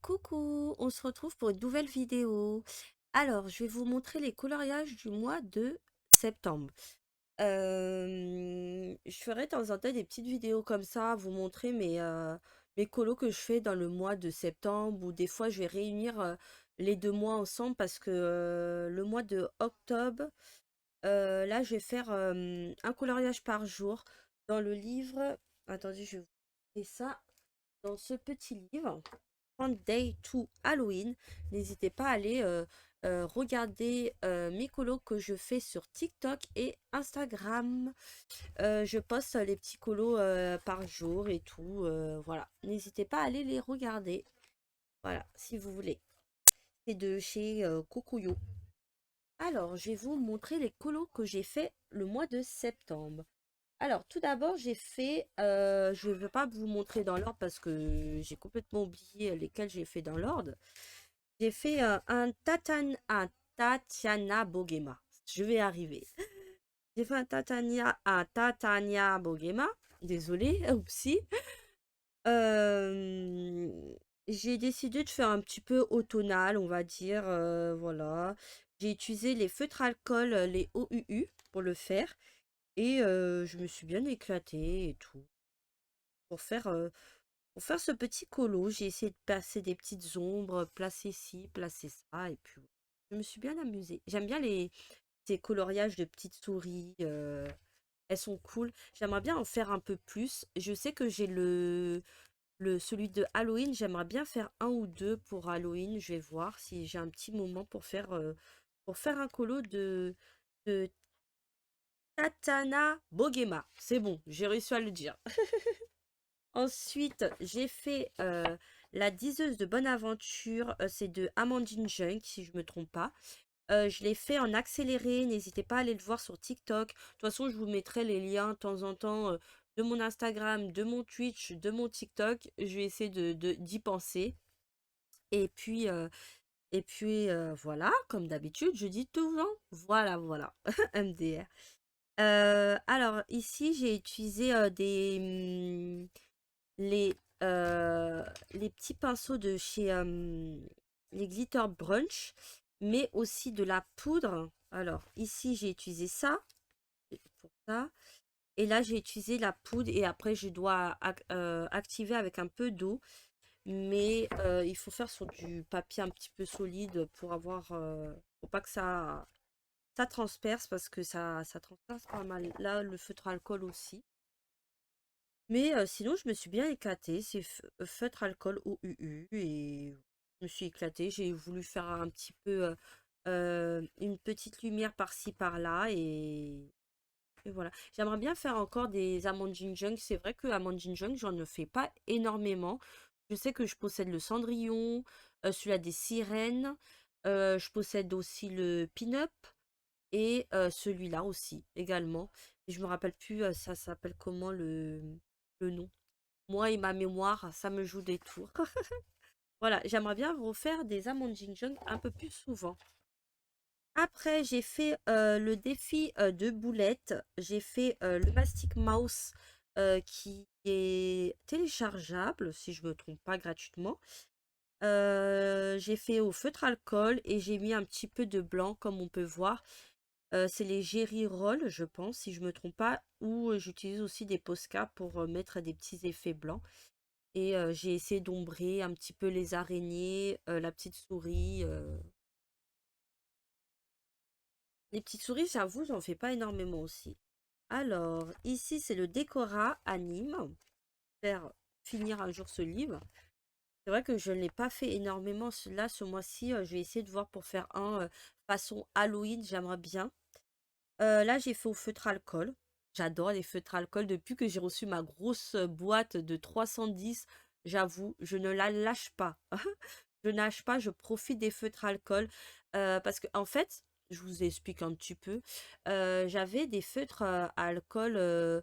Coucou, on se retrouve pour une nouvelle vidéo. Alors, je vais vous montrer les coloriages du mois de septembre. Je ferai de temps en temps des petites vidéos comme ça, vous montrer mes colos que je fais dans le mois de septembre, ou des fois je vais réunir les deux mois ensemble parce que le mois de octobre, là je vais faire un coloriage par jour dans le livre. Attendez, je vais vous montrer ça dans ce petit livre. Day to Halloween. N'hésitez pas à aller regarder mes colos que je fais sur TikTok et Instagram. Je poste les petits colos par jour et tout. Voilà. N'hésitez pas à aller les regarder. Voilà, si vous voulez. C'est de chez Kokuyo. Alors, je vais vous montrer les colos que j'ai fait le mois de septembre. Alors, tout d'abord, j'ai fait, je ne vais pas vous montrer dans l'ordre parce que j'ai complètement oublié lesquels j'ai fait dans l'ordre. J'ai fait un Tatiana Bogema. Je vais arriver. J'ai fait un Tatania Bogema. Désolée, oupsie. Euh, j'ai décidé de faire un petit peu automnal, on va dire. Voilà. J'ai utilisé les feutres alcool, les OUU, pour le faire. Et je me suis bien éclatée et tout. Pour faire, euh, pour faire ce petit colo, j'ai essayé de passer des petites ombres, placer ci, placer ça. Et puis, je me suis bien amusée. J'aime bien ces coloriages de petites souris. Elles sont cool. J'aimerais bien en faire un peu plus. Je sais que j'ai celui de Halloween. J'aimerais bien faire un ou deux pour Halloween. Je vais voir si j'ai un petit moment pour faire un colo de Tatana Bogema. C'est bon, j'ai réussi à le dire. Ensuite, j'ai fait la diseuse de bonne aventure. C'est de Amandine Junk, si je me trompe pas. Je l'ai fait en accéléré. N'hésitez pas à aller le voir sur TikTok. De toute façon, je vous mettrai les liens de temps en temps de mon Instagram, de mon Twitch, de mon TikTok. Je vais essayer d'y penser. Et puis, voilà, comme d'habitude, je dis toujours, voilà, voilà, MDR. Alors, ici, j'ai utilisé les, les petits pinceaux de chez les Glitter Brunch, mais aussi de la poudre. Alors, ici, j'ai utilisé ça, pour ça. Et là, j'ai utilisé la poudre et après, je dois activer avec un peu d'eau. Mais il faut faire sur du papier un petit peu solide pour avoir, pour pas que ça transperce parce que ça transperce pas mal. Là, le feutre alcool aussi. Mais sinon, je me suis bien éclatée. C'est feutre alcool au UU et je me suis éclatée. J'ai voulu faire un petit peu une petite lumière par-ci par-là et voilà. J'aimerais bien faire encore des amandes Junk. C'est vrai que amandes Junk, j'en ne fais pas énormément. Je sais que je possède le cendrillon, celui-là des sirènes. Je possède aussi le pin-up et celui-là aussi également. Et je me rappelle plus, ça s'appelle comment le nom. Moi et ma mémoire, ça me joue des tours. Voilà, j'aimerais bien refaire des amandes Junk un peu plus souvent. Après, j'ai fait le défi de boulettes. J'ai fait le Mastic Mouse qui est téléchargeable, si je me trompe pas, gratuitement. J'ai fait au feutre alcool et j'ai mis un petit peu de blanc, comme on peut voir. C'est les Jerry Roll, je pense, si je me trompe pas. Ou j'utilise aussi des Posca pour mettre des petits effets blancs. Et j'ai essayé d'ombrer un petit peu les araignées, la petite souris. Les petites souris, j'avoue, j'en fais pas énormément aussi. Alors, ici, c'est le Décora Anime. Faire finir un jour ce livre. C'est vrai que je ne l'ai pas fait énormément là ce mois-ci. Je vais essayer de voir pour faire un façon Halloween. J'aimerais bien. Là, j'ai fait au feutre alcool. J'adore les feutres alcool. Depuis que j'ai reçu ma grosse boîte de 310, j'avoue, je ne la lâche pas. Je nage pas, je profite des feutres alcool. Parce que, en fait, je vous explique un petit peu. J'avais des feutres à alcool,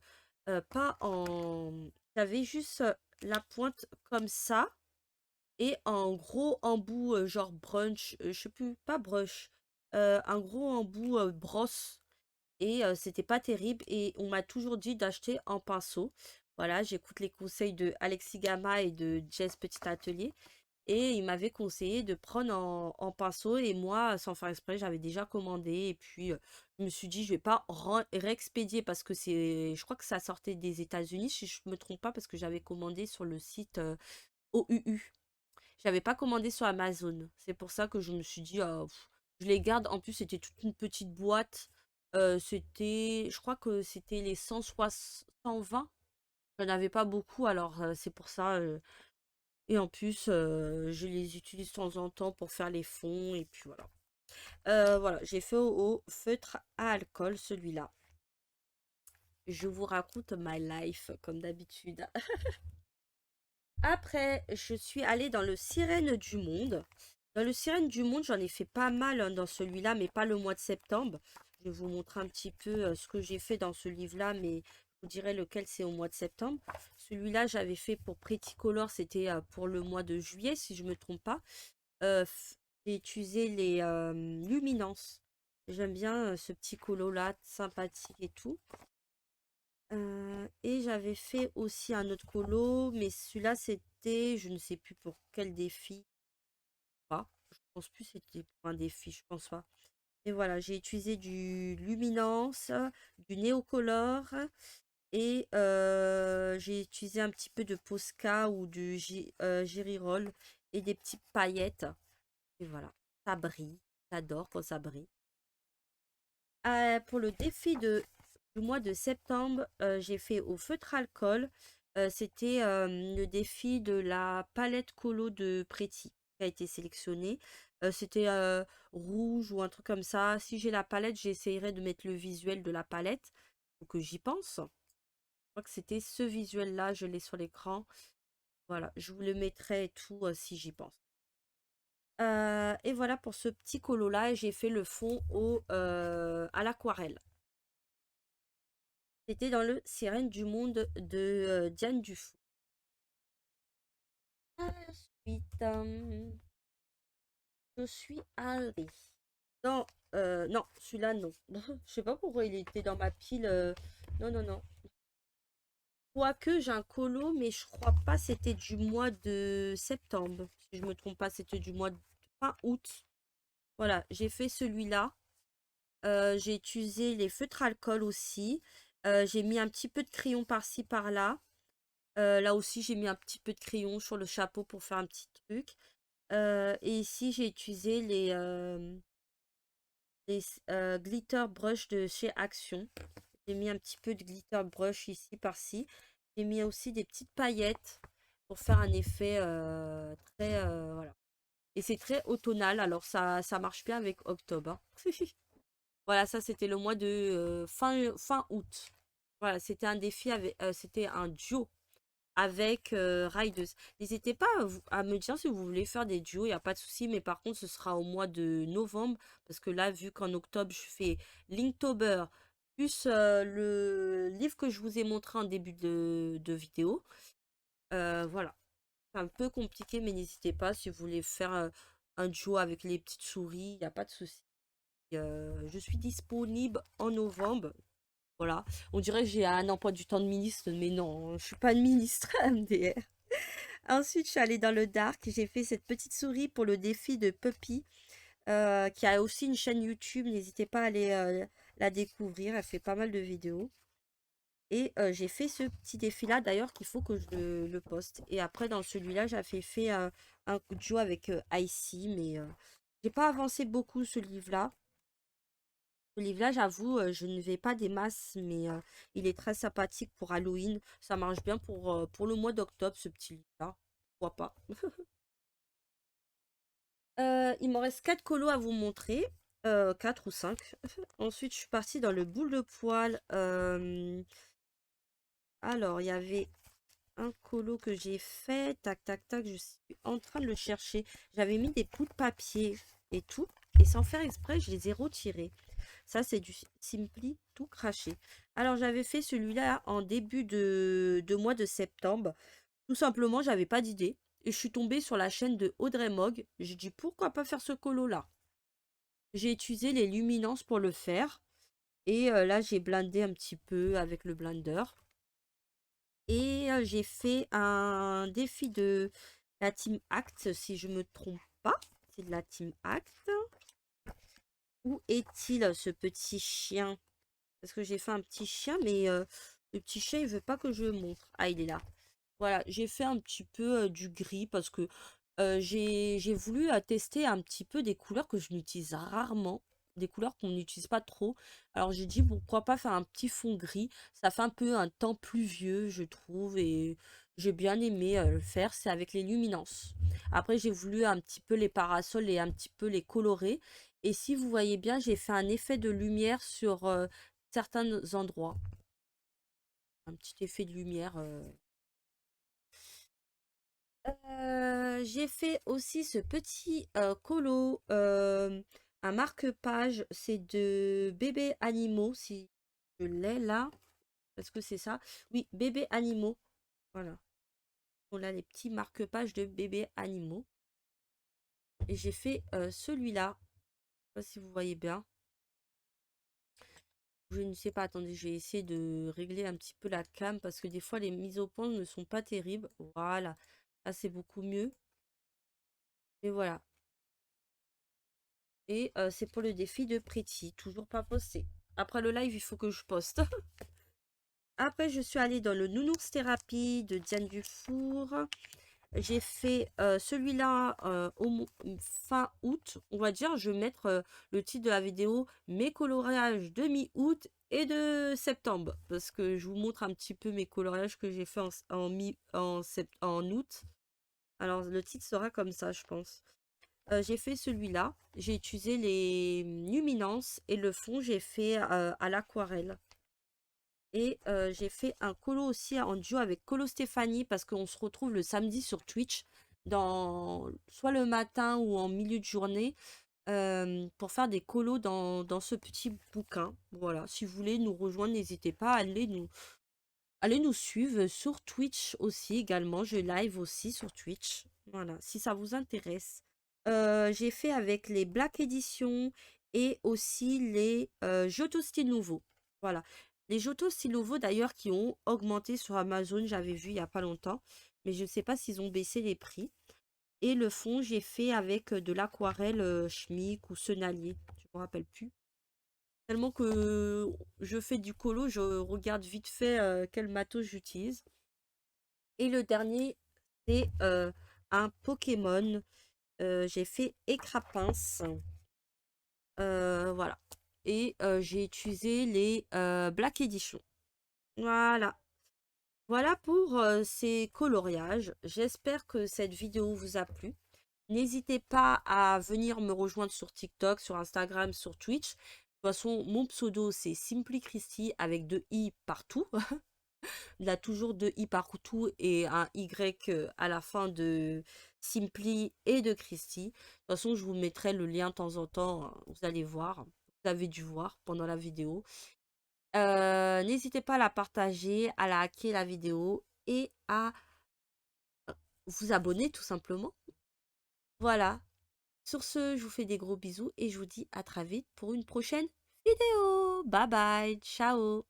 pas en. J'avais juste la pointe comme ça. Et en gros embout, genre brunch, je sais plus, pas brush. Un gros embout brosse. Et c'était pas terrible. Et on m'a toujours dit d'acheter en pinceau. Voilà, j'écoute les conseils de Alexis Gama et de Jess Petit Atelier. Et il m'avait conseillé de prendre en pinceau. Et moi, sans faire exprès, j'avais déjà commandé. Et puis, je me suis dit, je vais pas réexpédier parce que je crois que ça sortait des États-Unis, si je me trompe pas, parce que j'avais commandé sur le site OUU. J'avais pas commandé sur Amazon. C'est pour ça que je me suis dit, ah, je les garde. En plus, c'était toute une petite boîte. Je crois que c'était les 160, 120. J'en avais pas beaucoup, alors c'est pour ça. Et en plus, je les utilise de temps en temps pour faire les fonds. Et puis voilà. Voilà, j'ai fait au feutre à alcool, celui-là. Je vous raconte my life, comme d'habitude. Après, je suis allée dans le Sirène du Monde. Dans le Sirène du Monde, j'en ai fait pas mal dans celui-là, mais pas le mois de septembre. Je vais vous montrer un petit peu ce que j'ai fait dans ce livre-là, mais je vous dirai lequel c'est au mois de septembre. Celui-là, j'avais fait pour Pretty Color, c'était pour le mois de juillet, si je me trompe pas. J'ai utilisé les luminances. J'aime bien ce petit colo-là, sympathique et tout. Et j'avais fait aussi un autre colo, mais celui-là c'était, je ne sais plus pour quel défi. Pas. Je pense plus que c'était pour un défi, je pense pas. Et voilà, j'ai utilisé du Luminance, du Néocolor et j'ai utilisé un petit peu de Posca ou du Gériroll et des petites paillettes. Et voilà, ça brille. J'adore quand ça brille. Pour le défi du mois de septembre, j'ai fait au feutre alcool. C'était le défi de la palette colo de Pretty qui a été sélectionnée. C'était rouge ou un truc comme ça. Si j'ai la palette, j'essayerai de mettre le visuel de la palette. Faut que j'y pense. Je crois que c'était ce visuel-là, je l'ai sur l'écran. Voilà, je vous le mettrai et tout si j'y pense. Et voilà pour ce petit colo-là, j'ai fait le fond à l'aquarelle. C'était dans le Sirène du Monde de Diane Dufaux. Ensuite, je suis allée dans... non, celui-là, non. Je sais pas pourquoi il était dans ma pile. Non, non, non. Quoique j'ai un colo, mais je crois pas c'était du mois de septembre. Si je me trompe pas, c'était du mois de fin août. Voilà, j'ai fait celui-là. J'ai utilisé les feutres alcool aussi. J'ai mis un petit peu de crayon par-ci, par-là. Là aussi, j'ai mis un petit peu de crayon sur le chapeau pour faire un petit truc. Et ici, j'ai utilisé les glitter brush de chez Action. J'ai mis un petit peu de glitter brush ici, par-ci. J'ai mis aussi des petites paillettes pour faire un effet très... voilà. Et c'est très automnal, alors ça marche bien avec octobre, hein. Voilà, ça c'était le mois de fin août. Voilà, c'était un défi avec, c'était un duo avec Rideuse. N'hésitez pas à me dire si vous voulez faire des duos, il n'y a pas de souci, mais par contre ce sera au mois de novembre, parce que là, vu qu'en octobre, je fais Linktober, plus le livre que je vous ai montré en début de vidéo. Voilà, c'est un peu compliqué, mais n'hésitez pas si vous voulez faire un duo avec les petites souris, il n'y a pas de souci. Je suis disponible en novembre. Voilà. On dirait que j'ai un emploi du temps de ministre, mais non, je suis pas une ministre MDR. Ensuite, je suis allée dans le dark. J'ai fait cette petite souris pour le défi de Puppy, qui a aussi une chaîne YouTube. N'hésitez pas à aller la découvrir. Elle fait pas mal de vidéos. Et j'ai fait ce petit défi-là, d'ailleurs, qu'il faut que je le poste. Et après, dans celui-là, j'avais fait un duo avec Icy, mais j'ai pas avancé beaucoup ce livre-là. Ce livre-là, j'avoue, je ne vais pas des masses, mais il est très sympathique pour Halloween. Ça marche bien pour le mois d'octobre, ce petit livre-là. Pourquoi pas? Il m'en reste 4 colos à vous montrer. 4 ou 5. Ensuite, je suis partie dans le boule de poil. Alors, il y avait un colo que j'ai fait. Tac, tac, tac. Je suis en train de le chercher. J'avais mis des bouts de papier et tout. Et sans faire exprès, je les ai retirés. Ça, c'est du Simply tout craché. Alors, j'avais fait celui-là en début de mois de septembre. Tout simplement, j'avais pas d'idée. Et je suis tombée sur la chaîne de Audrey Mogg. J'ai dit, pourquoi pas faire ce colo-là? J'ai utilisé les luminances pour le faire. Et là, j'ai blendé un petit peu avec le blender. Et j'ai fait un défi la Team Act, si je me trompe pas. C'est de la Team Act. Où est-il, ce petit chien? Parce que j'ai fait un petit chien, mais le petit chien, il veut pas que je le montre. Ah, il est là. Voilà, j'ai fait un petit peu du gris parce que j'ai voulu tester un petit peu des couleurs que je n'utilise rarement, des couleurs qu'on n'utilise pas trop. Alors j'ai dit pourquoi pas faire un petit fond gris. Ça fait un peu un temps pluvieux, je trouve, et j'ai bien aimé le faire. C'est avec les luminances. Après, j'ai voulu un petit peu les parasols et un petit peu les colorer. Et si vous voyez bien, j'ai fait un effet de lumière sur certains endroits. Un petit effet de lumière. J'ai fait aussi ce petit colo, un marque-page, c'est de bébés animaux, si je l'ai là, est-ce que c'est ça? Oui, bébés animaux, voilà. On a les petits marque-pages de bébés animaux. Et j'ai fait celui-là, je sais pas si vous voyez bien. Je ne sais pas, attendez, je vais essayer de régler un petit peu la cam parce que des fois les mises au point ne sont pas terribles. Voilà, là c'est beaucoup mieux. Et voilà. Et c'est pour le défi de Pretty, toujours pas posté. Après le live, il faut que je poste. Après, je suis allée dans le Nounours Thérapie de Diane Dufour. J'ai fait celui-là fin août. On va dire, je vais mettre le titre de la vidéo mes coloriages de mi-août et de septembre. Parce que je vous montre un petit peu mes coloriages que j'ai fait en août. Alors, le titre sera comme ça, je pense. J'ai fait celui-là. J'ai utilisé les luminances et le fond, j'ai fait à l'aquarelle. Et j'ai fait un colo aussi en duo avec Colo Stéphanie parce qu'on se retrouve le samedi sur Twitch, soit le matin ou en milieu de journée, pour faire des colos dans ce petit bouquin. Voilà, si vous voulez nous rejoindre, n'hésitez pas à aller nous suivre sur Twitch aussi également. Je live aussi sur Twitch. Voilà, si ça vous intéresse. J'ai fait avec les Black Edition et aussi les Joto Style Nouveau. Voilà. Les Joto Style Nouveau d'ailleurs qui ont augmenté sur Amazon, j'avais vu il n'y a pas longtemps. Mais je ne sais pas s'ils ont baissé les prix. Et le fond, j'ai fait avec de l'aquarelle Schmick ou Senalier. Je ne me rappelle plus. Tellement que je fais du colo, je regarde vite fait quel matos j'utilise. Et le dernier, c'est un Pokémon. J'ai fait Écrapince. Voilà. Et j'ai utilisé les Black Edition. Voilà. Voilà pour ces coloriages. J'espère que cette vidéo vous a plu. N'hésitez pas à venir me rejoindre sur TikTok, sur Instagram, sur Twitch. De toute façon, mon pseudo, c'est Simply Christy avec 2 i partout. Il a toujours 2 i partout et un Y à la fin de Simply et de Christy. De toute façon, je vous mettrai le lien de temps en temps. Hein, vous allez voir. Vous avez dû voir pendant la vidéo. N'hésitez pas à la partager, à liker la vidéo et à vous abonner tout simplement. Voilà. Sur ce, je vous fais des gros bisous et je vous dis à très vite pour une prochaine vidéo. Bye bye. Ciao.